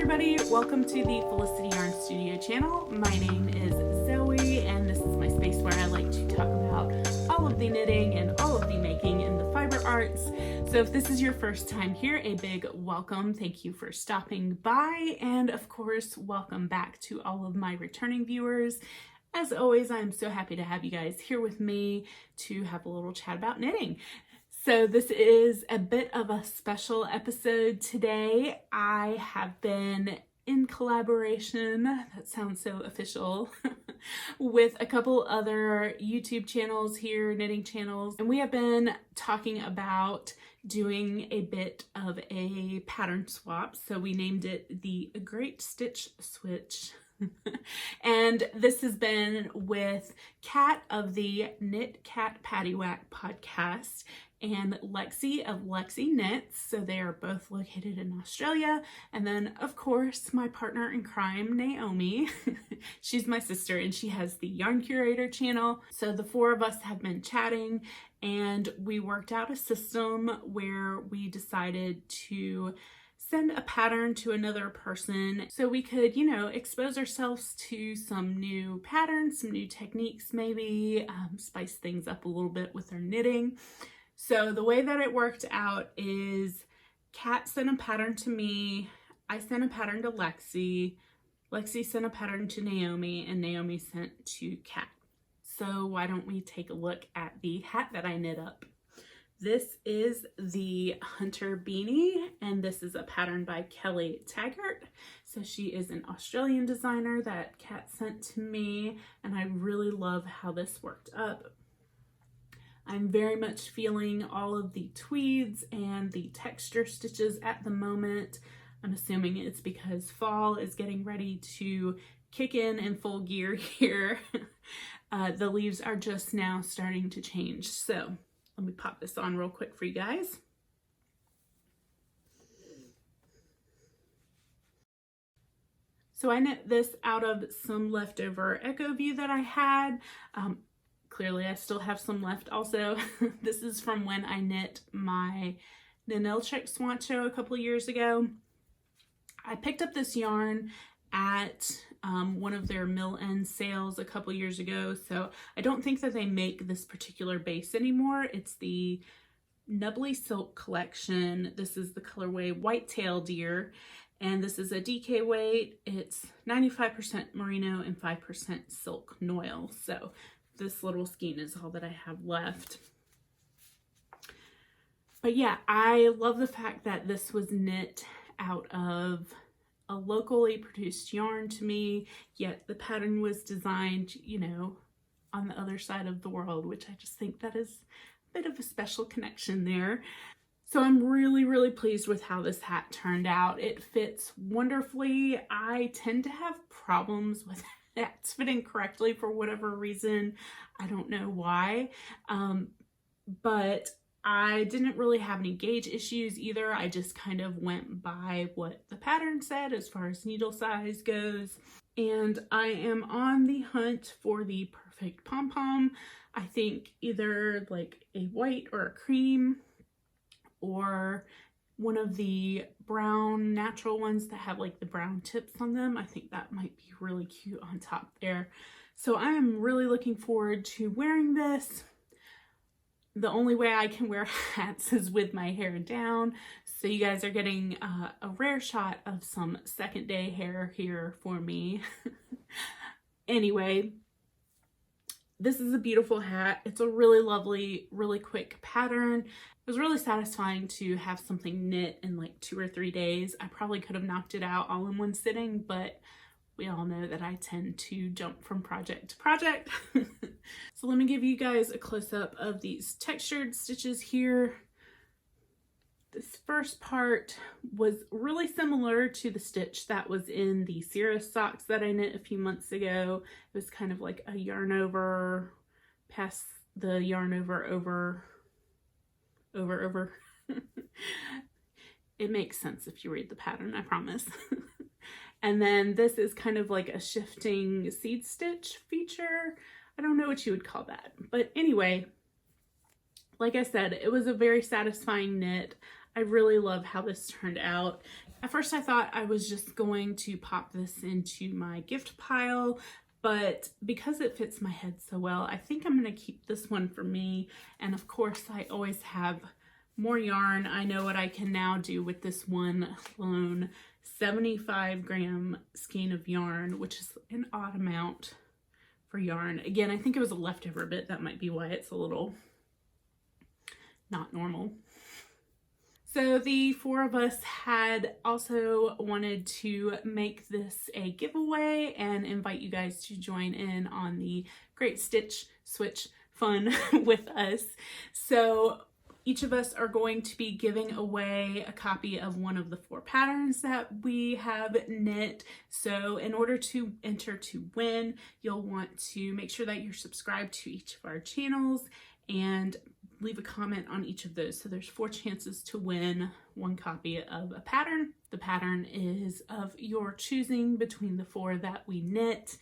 everybody, welcome to the Felicity Yarn Studio channel. My name is Zoe and this is my space where I like to talk about all of the knitting and all of the making and the fiber arts. So if this is your first time here, a big welcome. Thank you for stopping by, and of course, welcome back to all of my returning viewers. As always, I'm so happy to have you guys here with me to have a little chat about knitting. So this is a bit of a special episode today. I have been in collaboration, that sounds so official, with a couple other YouTube channels here, knitting channels, and we have been talking about doing a bit of a pattern swap. So we named it the Great Stitch Switch. And this has been with Kat of the KnitKatPaddyWhack podcast and Lexi of LexiKnits. So they are both located in Australia. And then of course, my partner in crime, Naomi. She's my sister and she has the TheYarnCurator channel. So the four of us have been chatting and we worked out a system where we decided to send a pattern to another person so we could, expose ourselves to some new patterns, some new techniques, maybe spice things up a little bit with our knitting. So the way that it worked out is Kat sent a pattern to me, I sent a pattern to Lexi, Lexi sent a pattern to Naomi, and Naomi sent to Kat. So why don't we take a look at the hat that I knit up. This is the Hunter Beanie, and this is a pattern by Kelly Taggart. So she is an Australian designer that Kat sent to me, and I really love how this worked up. I'm very much feeling all of the tweeds and the texture stitches at the moment. I'm assuming it's because fall is getting ready to kick in full gear here. The leaves are just now starting to change. So let me pop this on real quick for you guys. So I knit this out of some leftover Echo View that I had. Clearly I still have some left also. This is from when I knit my Ninelchik Swancho a couple of years ago. I picked up this yarn at one of their mill end sales a couple years ago. So I don't think that they make this particular base anymore. It's the Nubbly Silk collection. This is the colorway Whitetail Deer. And this is a DK weight. It's 95% merino and 5% silk noil. So this little skein is all that I have left. But yeah, I love the fact that this was knit out of a locally produced yarn to me, yet the pattern was designed, on the other side of the world, which I just think that is a bit of a special connection there. So I'm really, really pleased with how this hat turned out. It fits wonderfully. I tend to have problems with hats fitting correctly for whatever reason. I don't know why, but I didn't really have any gauge issues either. I just kind of went by what the pattern said as far as needle size goes. And I am on the hunt for the perfect pom-pom. I think either like a white or a cream or one of the brown natural ones that have like the brown tips on them. I think that might be really cute on top there. So I am really looking forward to wearing this. The only way I can wear hats is with my hair down. So you guys are getting a rare shot of some second day hair here for me. Anyway, this is a beautiful hat. It's a really lovely, really quick pattern. It was really satisfying to have something knit in like 2 or 3 days. I probably could have knocked it out all in one sitting, but we all know that I tend to jump from project to project. So let me give you guys a close-up of these textured stitches here. This first part was really similar to the stitch that was in the Cirrus socks that I knit a few months ago. It was kind of like a yarn over, pass the yarn over. It makes sense if you read the pattern, I promise. And then this is kind of like a shifting seed stitch feature. I don't know what you would call that. But anyway, like I said, it was a very satisfying knit. I really love how this turned out. At first I thought I was just going to pop this into my gift pile, but because it fits my head so well, I think I'm going to keep this one for me. And of course, I always have more yarn. I know what I can now do with this one lone 75-gram skein of yarn, which is an odd amount for yarn. Again, I think it was a leftover bit. That might be why it's a little not normal. So the four of us had also wanted to make this a giveaway and invite you guys to join in on the Great Stitch Switch fun with us. So each of us are going to be giving away a copy of one of the 4 patterns that we have knit. So in order to enter to win, you'll want to make sure that you're subscribed to each of our channels and leave a comment on each of those. So there's 4 chances to win 1 copy of a pattern. The pattern is of your choosing between the 4 that we knit.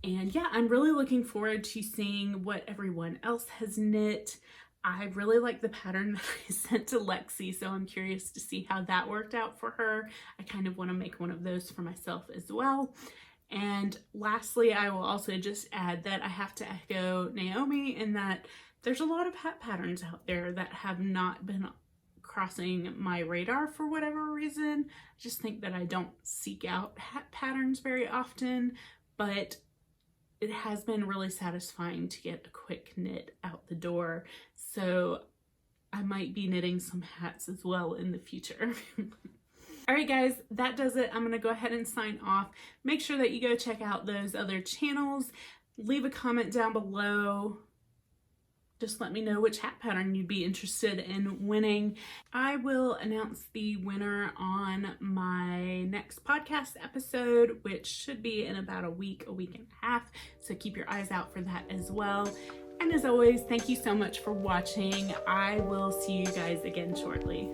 And yeah, I'm really looking forward to seeing what everyone else has knit. I really like the pattern that I sent to Lexi, so I'm curious to see how that worked out for her. I kind of want to make one of those for myself as well. And lastly, I will also just add that I have to echo Naomi in that there's a lot of hat patterns out there that have not been crossing my radar for whatever reason. I just think that I don't seek out hat patterns very often, but it has been really satisfying to get a quick knit out the door. So I might be knitting some hats as well in the future. All right, guys, that does it. I'm going to go ahead and sign off. Make sure that you go check out those other channels. Leave a comment down below. Just let me know which hat pattern you'd be interested in winning. I will announce the winner on my next podcast episode, which should be in about a week and a half. So keep your eyes out for that as well. And as always, thank you so much for watching. I will see you guys again shortly.